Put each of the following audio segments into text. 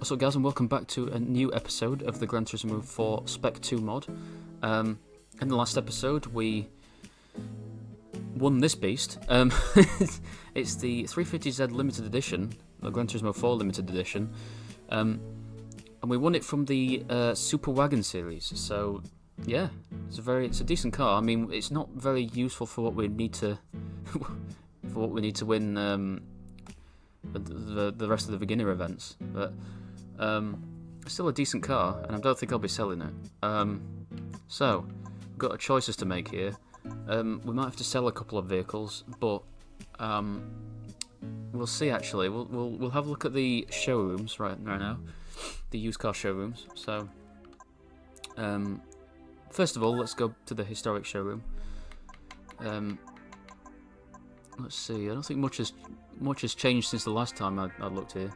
What's up, guys, and welcome back to a new episode of the Gran Turismo 4 Spec II mod. In the last episode, we won this beast. It's the 350Z Limited Edition, the Gran Turismo 4 Limited Edition, and we won it from the Super Wagon series. So, yeah, it's a decent car. I mean, it's not very useful for what we need to win the rest of the beginner events, but still a decent car, and I don't think I'll be selling it. So we've got choices to make here. We might have to sell a couple of vehicles, but we'll see. Actually, we'll have a look at the showrooms right now, the used car showrooms. So first of all, let's go to the historic showroom. Let's see. I don't think much has changed since the last time I looked here.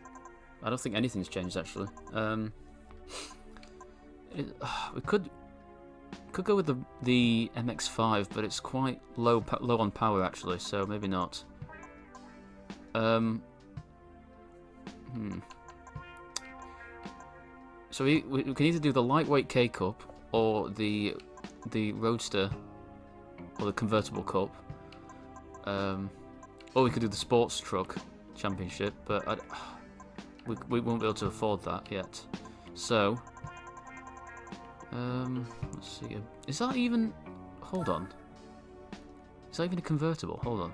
I don't think anything's changed, actually. We could go with the MX-5, but it's quite low on power, actually, so maybe not. So we can either do the lightweight K Cup or the Roadster or the convertible Cup. Or we could do the sports truck championship, but we won't be able to afford that yet. So, let's see. Is that even? Hold on. Is that even a convertible? Hold on.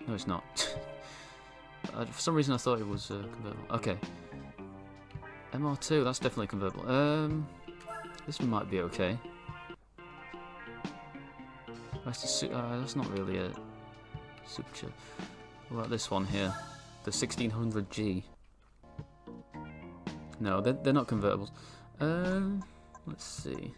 No, it's not. For some reason, I thought it was convertible. Okay. MR2. That's definitely convertible. This might be okay. That's not really a supercharger. What about this one here? The 1600G. No, they're not convertibles. Let's see.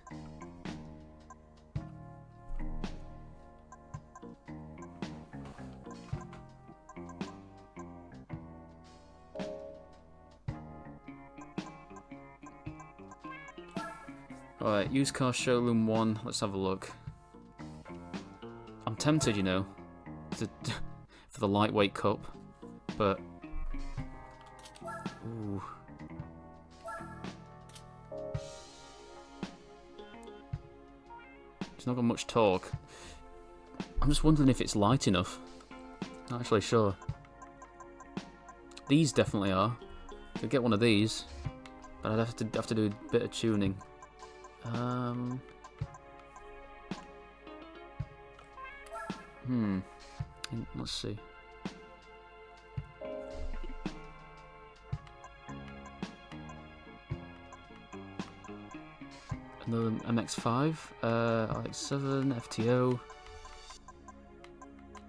Alright, used car showroom 1. Let's have a look. I'm tempted, you know, for the lightweight cup, but ooh. It's not got much torque. I'm just wondering if it's light enough. Not actually sure. These definitely are. Could get one of these, but I'd have to do a bit of tuning. Let's see. Another MX-5, RX-7, FTO.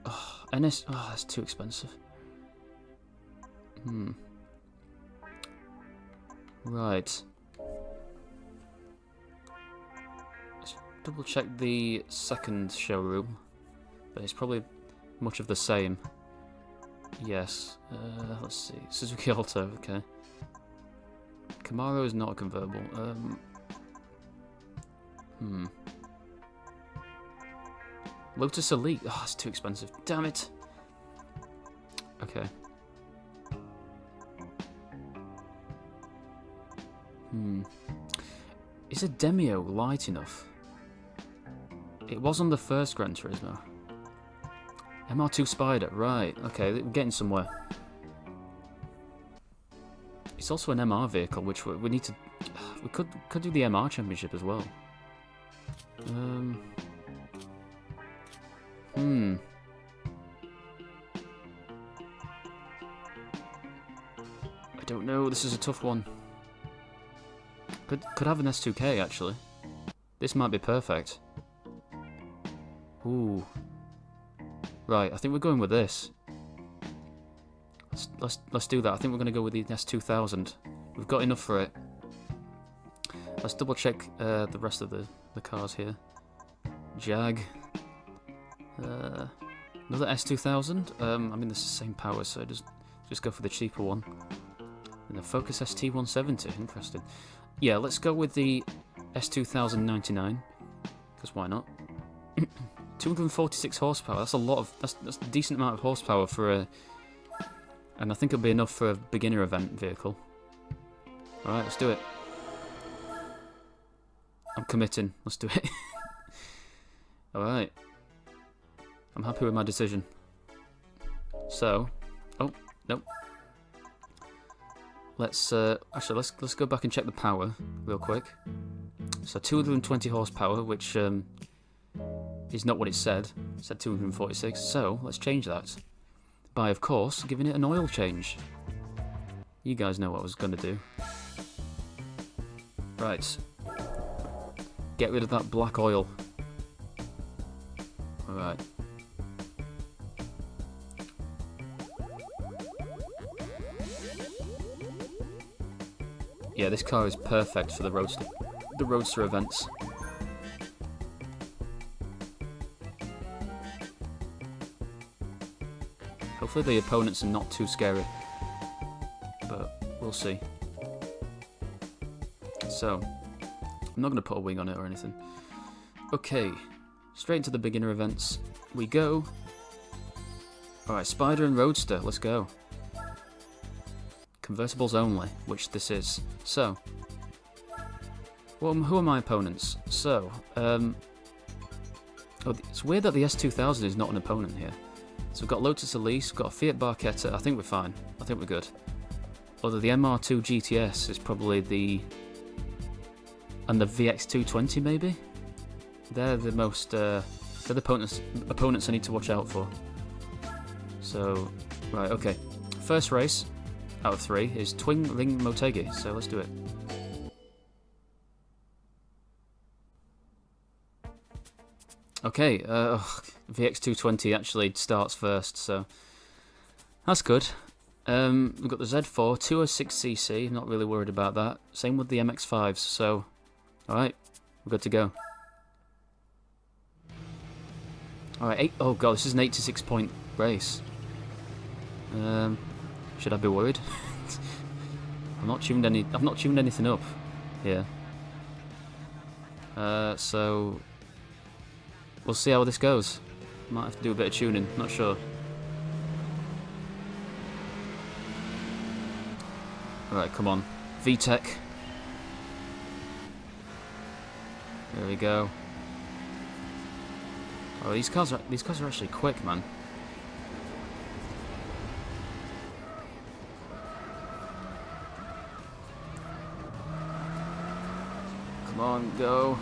Oh, NS. Oh, that's too expensive. Right. Let's double check the second showroom, but it's probably much of the same. Yes. Let's see. Suzuki Alto. Okay. Camaro is not a convertible. Lotus Elite. Oh, it's too expensive. Damn it. Okay. Is a Demio light enough? It was on the first Gran Turismo. MR2 Spider. Right. Okay, we're getting somewhere. It's also an MR vehicle, which we need to. We could do the MR championship as well. I don't know. This is a tough one. Could have an S2K actually. This might be perfect. Ooh. Right. I think we're going with this. Let's do that. I think we're going to go with the S2000. We've got enough for it. Let's double check the rest of the cars here. Jag. Another S2000. I mean, this is the same power, so just go for the cheaper one. And the Focus ST170. Interesting. Yeah, let's go with the S2099. Because why not? 246 horsepower. That's a lot of. That's a decent amount of horsepower for a. And I think it'll be enough for a beginner event vehicle. Alright, let's do it. I'm committing. Let's do it. Alright. I'm happy with my decision. So, oh, nope. Actually, let's go back and check the power real quick. So 220 horsepower, which is not what it said. It said 246. So let's change that by, of course, giving it an oil change. You guys know what I was gonna do. Right. Get rid of that black oil. All right. Yeah, this car is perfect for the Roadster events. Hopefully the opponents are not too scary, but we'll see. So, I'm not going to put a wing on it or anything. Okay, straight into the beginner events we go. Alright, Spider and Roadster, let's go. Convertibles only, which this is. So, well, who are my opponents? So, oh, it's weird that the S2000 is not an opponent here. So we've got Lotus Elise, we've got a Fiat Barchetta. I think we're fine. I think we're good. Although the MR2 GTS is probably the... and the VX220 maybe? They're the most... they're the opponents I need to watch out for. So, right, okay. First race out of 3 is Twin Ring Motegi, so let's do it. Okay, VX220 actually starts first, so that's good. We've got the Z4, 206cc, not really worried about that. Same with the MX-5s, so alright, we're good to go. Alright, oh god, this is an 86-point race. Should I be worried? I've not tuned anything up here. So we'll see how this goes. Might have to do a bit of tuning, not sure. Alright, come on. VTEC. There we go. Oh, these cars are actually quick, man. Come on, go.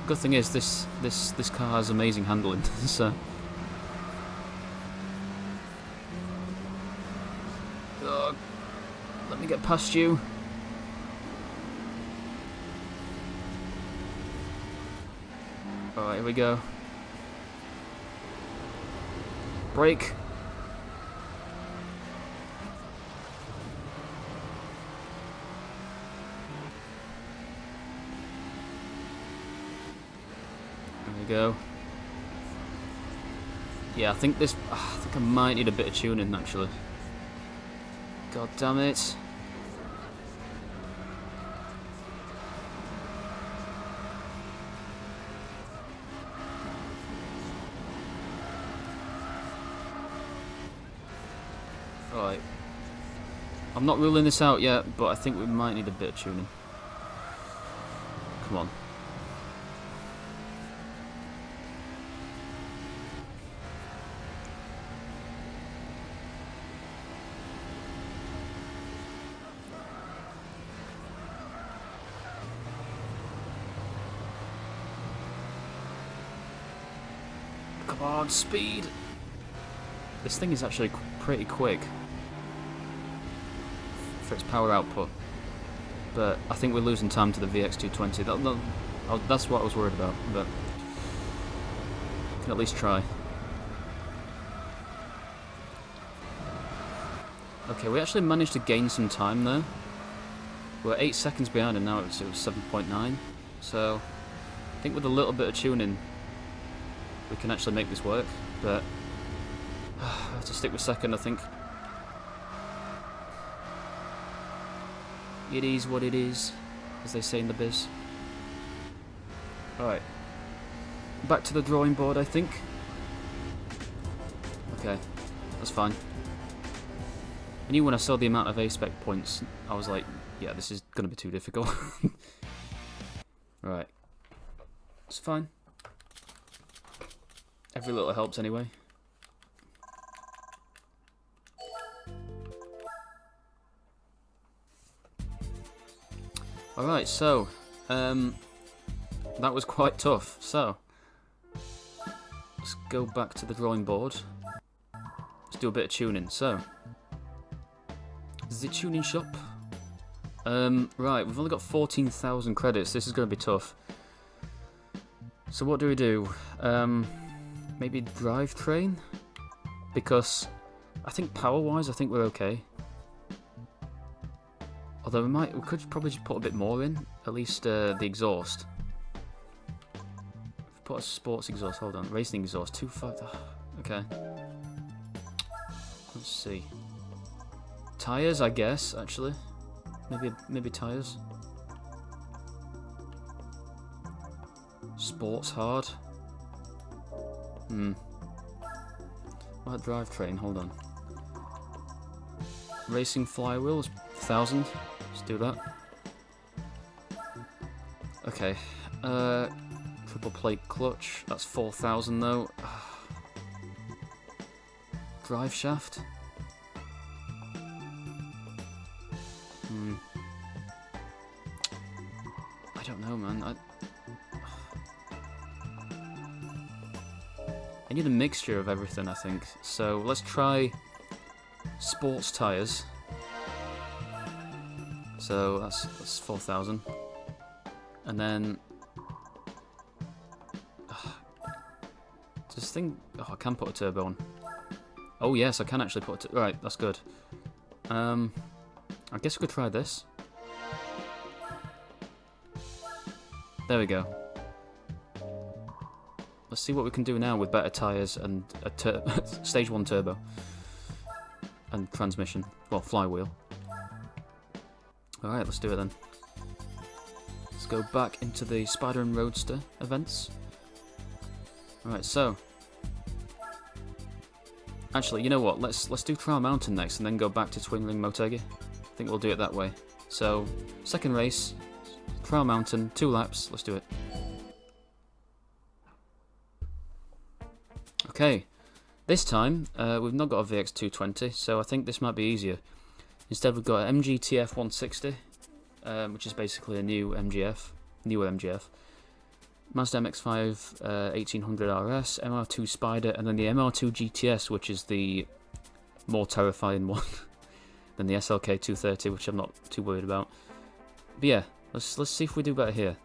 Good thing is this car has amazing handling. So. Oh, let me get past you. Alright, here we go. Brake. There we go. Yeah, I think I might need a bit of tuning actually. God damn it. Right. I'm not ruling this out yet, but I think we might need a bit of tuning. Come on. Come on, speed! This thing is actually pretty quick for its power output, but I think we're losing time to the VX220. That's what I was worried about, but we can at least try. Okay, we actually managed to gain some time there. We're 8 seconds behind and now it was 7.9, so I think with a little bit of tuning we can actually make this work, but I have to stick with second, I think. It is what it is, as they say in the biz. Alright. Back to the drawing board, I think. Okay. that's fine. I knew when I saw the amount of A-Spec points, I was like, yeah, this is going to be too difficult. Right. It's fine. Every little helps anyway. Alright, so, that was quite tough. So, let's go back to the drawing board. Let's do a bit of tuning. So, is the tuning shop? Right, we've only got 14,000 credits. This is going to be tough. So what do we do? Maybe drivetrain? Because I think power-wise, I think we're okay. Although we could probably just put a bit more in. At least the exhaust. Put a sports exhaust. Hold on, racing exhaust. 2.5. Okay. Let's see. Tires, I guess. Actually, maybe tires. Sports hard. What drivetrain? Hold on. Racing flywheels. 1,000. Let's do that. Okay. Triple plate clutch. That's 4,000 though. Drive shaft. I don't know, man. I need a mixture of everything, I think. So let's try sports tires. So that's 4,000. And then this thing. Oh, I can put a turbo on. Oh yes, I can actually put it. Right, that's good. I guess we could try this. There we go. Let's see what we can do now with better tyres and a stage 1 turbo. And transmission. Well, flywheel. Alright, let's do it then. Let's go back into the Spider and Roadster events. Alright, so. Actually, you know what? Let's do Trial Mountain next and then go back to Twin Ring Motegi. I think we'll do it that way. So, second race, Trial Mountain, 2 laps, let's do it. Okay, this time we've not got a VX220, so I think this might be easier. Instead we've got an MGTF 160, which is basically a newer MGF. Mazda MX-5 1800 RS, MR2 Spider, and then the MR2 GTS, which is the more terrifying one than the SLK 230, which I'm not too worried about. But yeah, let's see if we do better here.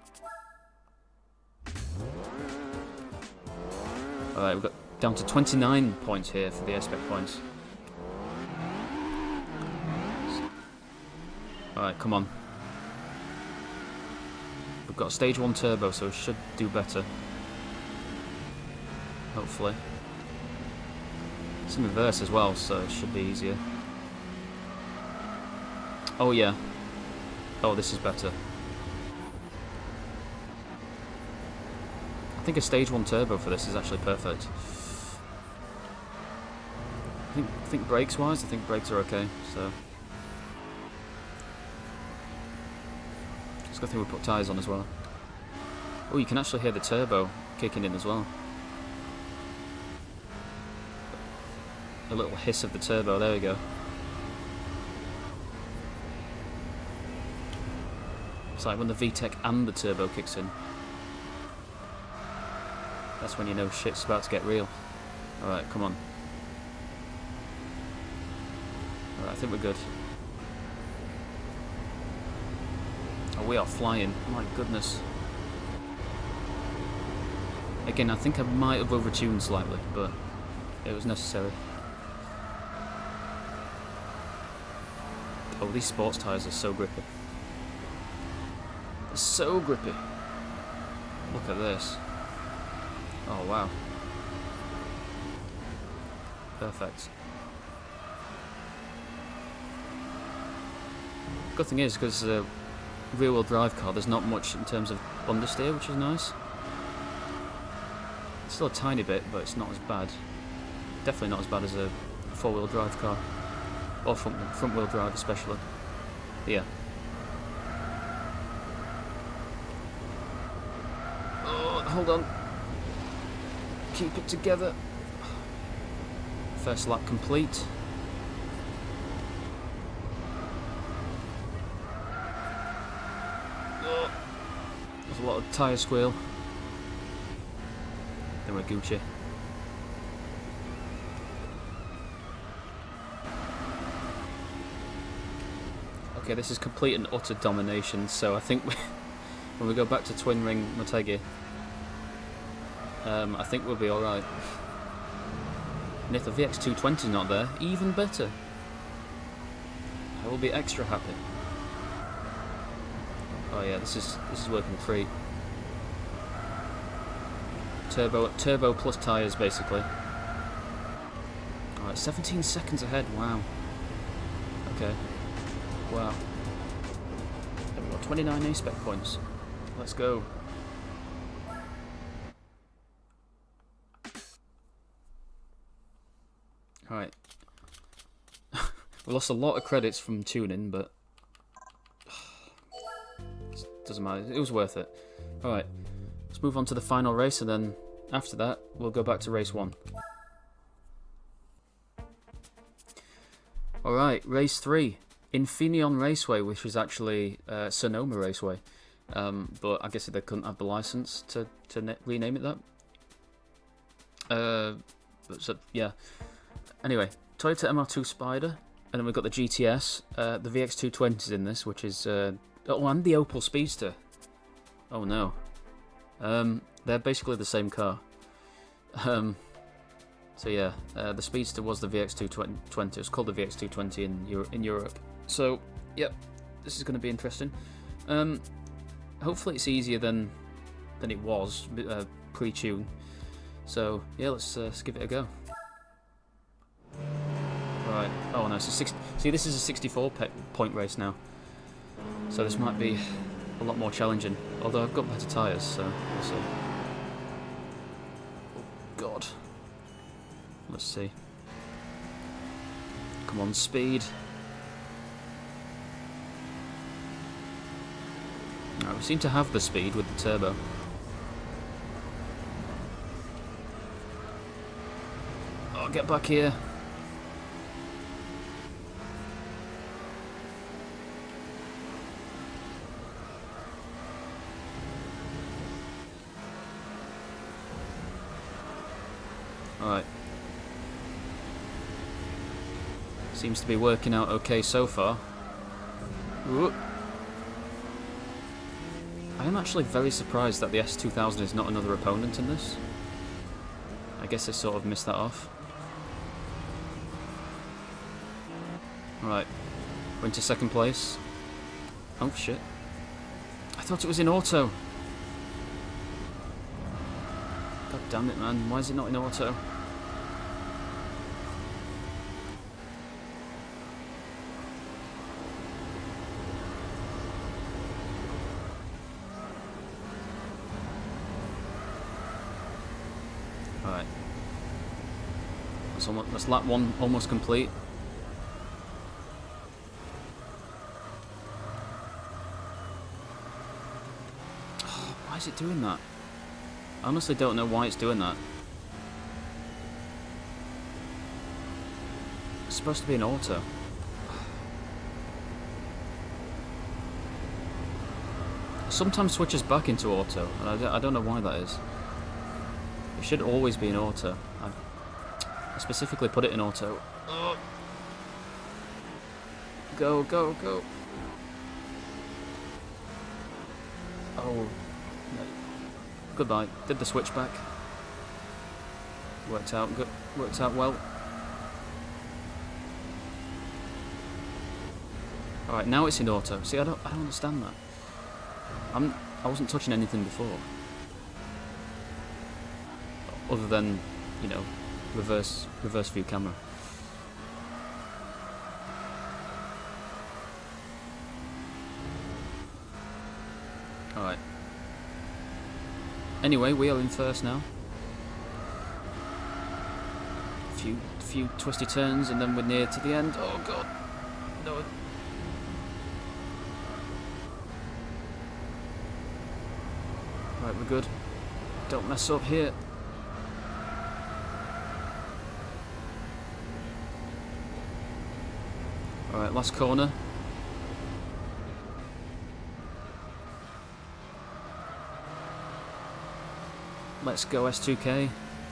Alright, we've got down to 29 points here for the A-Spec points. Alright, come on. We've got a stage 1 turbo, so it should do better. Hopefully. It's in reverse as well, so it should be easier. Oh yeah. Oh, this is better. I think a stage 1 turbo for this is actually perfect. I think brakes wise, I think brakes are okay, so. It's a good thing we put tyres on as well. Oh, you can actually hear the turbo kicking in as well. A little hiss of the turbo, there we go. It's like when the VTEC and the turbo kicks in. That's when you know shit's about to get real. Alright, come on. Alright, I think we're good. Oh, we are flying. My goodness. Again, I think I might have overtuned slightly, but it was necessary. Oh, these sports tyres are so grippy. They're so grippy. Look at this. Oh, wow. Perfect. Good thing is, because it's a rear-wheel drive car, there's not much in terms of understeer, which is nice. It's still a tiny bit, but it's not as bad. Definitely not as bad as a four-wheel drive car, or front-wheel drive especially. But yeah. Oh, hold on. Keep it together. First lap complete. Oh, there's a lot of tyre squeal. Then we're Gucci. Okay, this is complete and utter domination, so I think when we go back to Twin Ring Motegi, I think we'll be alright. And if the VX220 is not there, even better. I will be extra happy. Oh yeah, this is working a treat. Turbo plus tyres, basically. Alright, 17 seconds ahead, wow. Okay. Wow. There we got 29 A-Spec points. Let's go. Alright. We lost a lot of credits from tuning, but doesn't matter. It was worth it. Alright. Let's move on to the final race, and then after that, we'll go back to race 1. Alright, race 3. Infineon Raceway, which is actually Sonoma Raceway. But I guess they couldn't have the license to rename it that. So, yeah. Anyway, Toyota MR2 Spider, and then we've got the GTS. The VX220 is in this, which is... oh, and the Opel Speedster. Oh no. They're basically the same car. So yeah, the Speedster was the VX220. It was called the VX220 in Europe. So, yep, this is going to be interesting. Hopefully it's easier than it was pre-tune. So yeah, let's give it a go. Right. Oh no, it's a 60. See, this is a 64-point race now. So this might be a lot more challenging. Although I've got better tyres, so we'll see. Oh God. Let's see. Come on, speed. Right, we seem to have the speed with the turbo. Oh, get back here. Alright. Seems to be working out okay so far. Ooh. I am actually very surprised that the S2000 is not another opponent in this. I guess I sort of missed that off. Alright. We're into second place. Oh shit. I thought it was in auto. God damn it, man. Why is it not in auto? Alright. That's lap 1 almost complete. Why is it doing that? I honestly don't know why it's doing that. It's supposed to be an auto. Sometimes switches back into auto, and I don't know why that is. It should always be in auto. I specifically put it in auto. Oh. Go, go, go. Oh. No. Goodbye. Did the switchback. Worked out good. Worked out well. Alright, now it's in auto. See, I don't understand that. I wasn't touching anything before. Other than, you know, reverse view camera. Alright. Anyway, we are in first now. few twisty turns and then we're near to the end. Oh god. No. Right, we're good. Don't mess up here. Alright, last corner. Let's go S2K.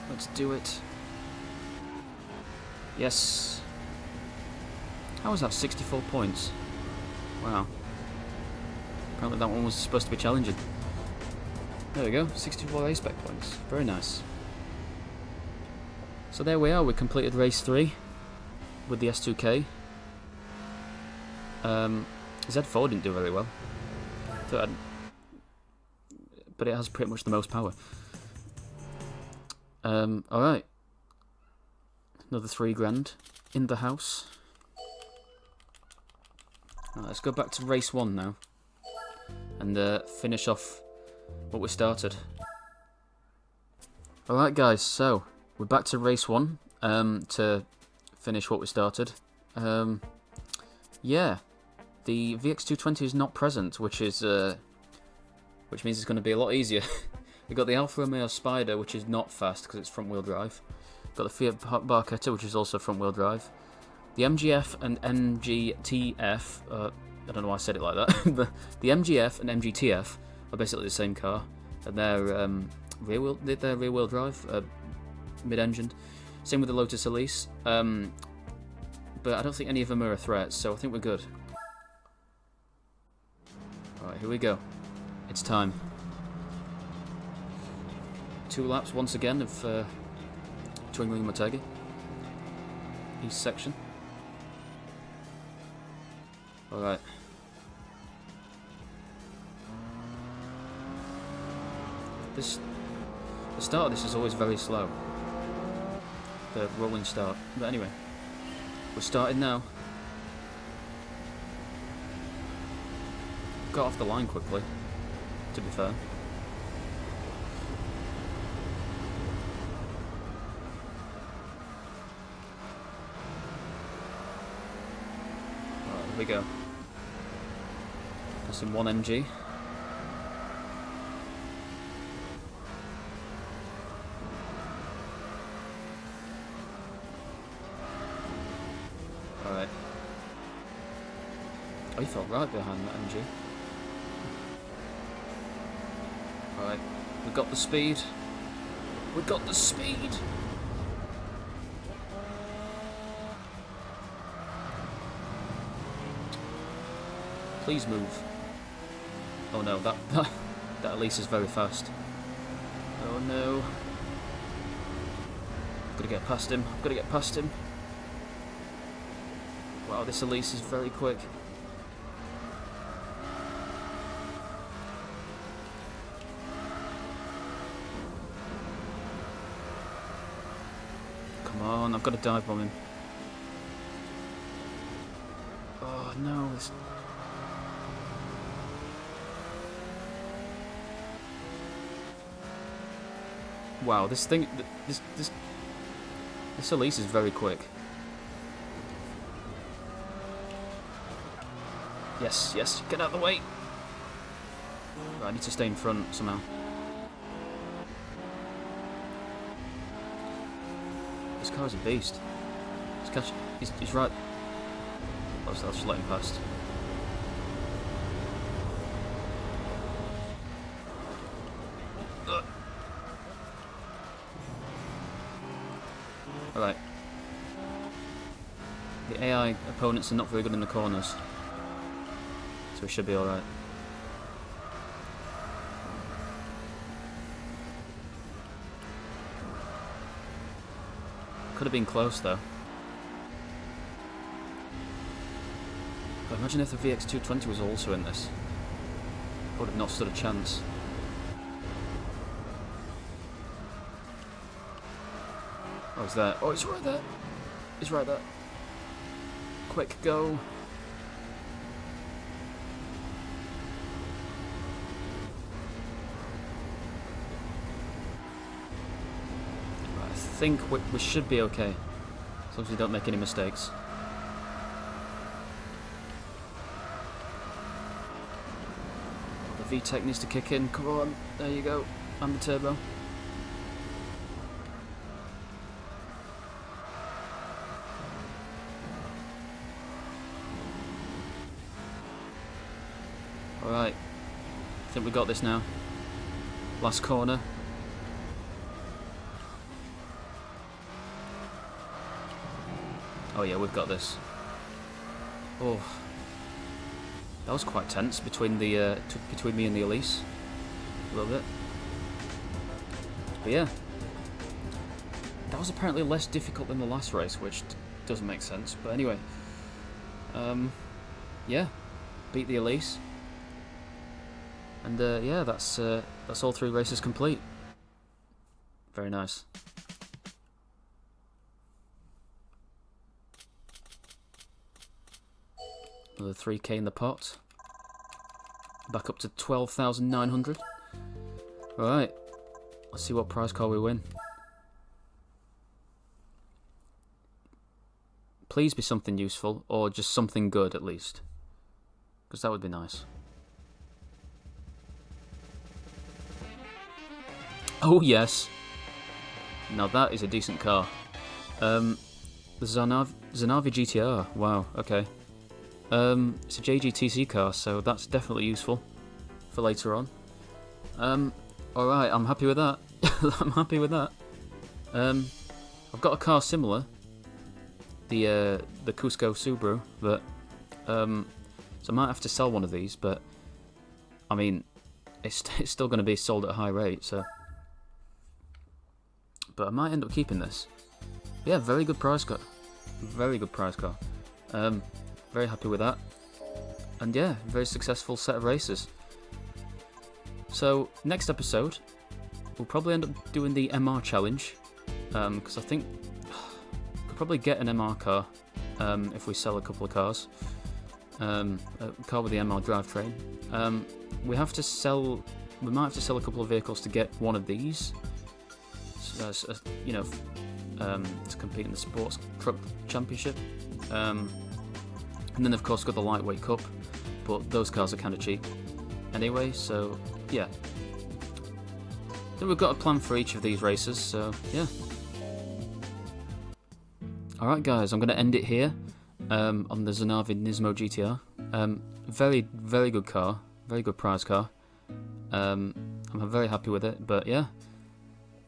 Let's do it. Yes. How was that? 64 points. Wow. Apparently that one was supposed to be challenging. There we go, 64 A-Spec points. Very nice. So there we are, we completed race 3 with the S2K. Z4 didn't do very well. But it has pretty much the most power. Alright. Another 3 grand in the house. Right, let's go back to race 1 now. And finish off what we started. Alright guys, so we're back to race 1 to finish what we started. Yeah, the VX220 is not present, which means it's going to be a lot easier. We've got the Alfa Romeo Spider, which is not fast because it's front wheel drive. We've got the Fiat Barchetta, which is also front wheel drive. The MGF and MGTF, I don't know why I said it like that, but the MGF and MGTF are basically the same car, and they're rear wheel drive, mid-engined. Same with the Lotus Elise, but I don't think any of them are a threat, so I think we're good. Alright, here we go. It's time. 2 laps once again of Twinkling Motegi. East section. Alright. The start of this is always very slow. The rolling start. But anyway, we're starting now. Got off the line quickly, to be fair. Alright, here we go. Passing 1 MG. Alright. Oh, he felt right behind that MG. Alright, we got the speed. We got the speed! Please move. Oh no, that Elise is very fast. Oh no. I've got to get past him. I've got to get past him. Wow, this Elise is very quick. Come on, I've got to dive bomb him. Oh no, this... Wow, this thing, this Elise is very quick. Yes, yes, get out of the way. Right, I need to stay in front somehow. This car's a beast. He's right. I'll just let him past. Alright. The AI opponents are not very good in the corners, so we should be alright. Could have been close though. But imagine if the VX220 was also in this. I would have not stood a chance. Oh, he's there. Oh, he's right there. He's right there. Quick, go. Right, I think we should be okay. As long as you don't make any mistakes. The VTEC needs to kick in. Come on, there you go. And the turbo. Alright, I think we got this now. Last corner. Oh yeah, we've got this. Oh, that was quite tense between the between me and the Elise, a little bit. But yeah, that was apparently less difficult than the last race, which doesn't make sense. But anyway, yeah, beat the Elise, and yeah, that's all 3 races complete. Very nice. Another 3k in the pot. Back up to 12,900. Alright. Let's see what prize car we win. Please be something useful, or just something good at least. Because that would be nice. Oh yes! Now that is a decent car. The Zanavi GTR. Wow, okay. It's a JGTC car, so that's definitely useful for later on. Alright, I'm happy with that. I'm happy with that. I've got a car similar, the Cusco Subaru, but so I might have to sell one of these, but I mean, it's still going to be sold at a high rate, so. But I might end up keeping this. Yeah, very good price car. Very good price car. Very happy with that. And yeah, very successful set of races. So, next episode, we'll probably end up doing the MR challenge. Because I think we could probably get an MR car if we sell a couple of cars. A car with the MR drivetrain. We might have to sell a couple of vehicles to get one of these. So, you know, to compete in the Sports Truck Championship. And then of course got the Lightweight Cup, but those cars are kind of cheap anyway, so yeah. Then we've got a plan for each of these races, so yeah. Alright guys, I'm going to end it here on the Zanavi Nismo GTR. Very, very good car, very good prize car. I'm very happy with it, but yeah.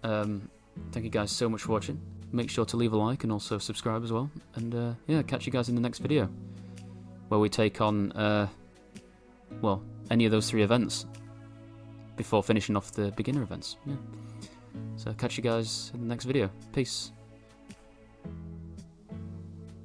Thank you guys so much for watching. Make sure to leave a like and also subscribe as well. And yeah, catch you guys in the next video, where we take on, well, any of those 3 events before finishing off the beginner events. Yeah. So catch you guys in the next video. Peace.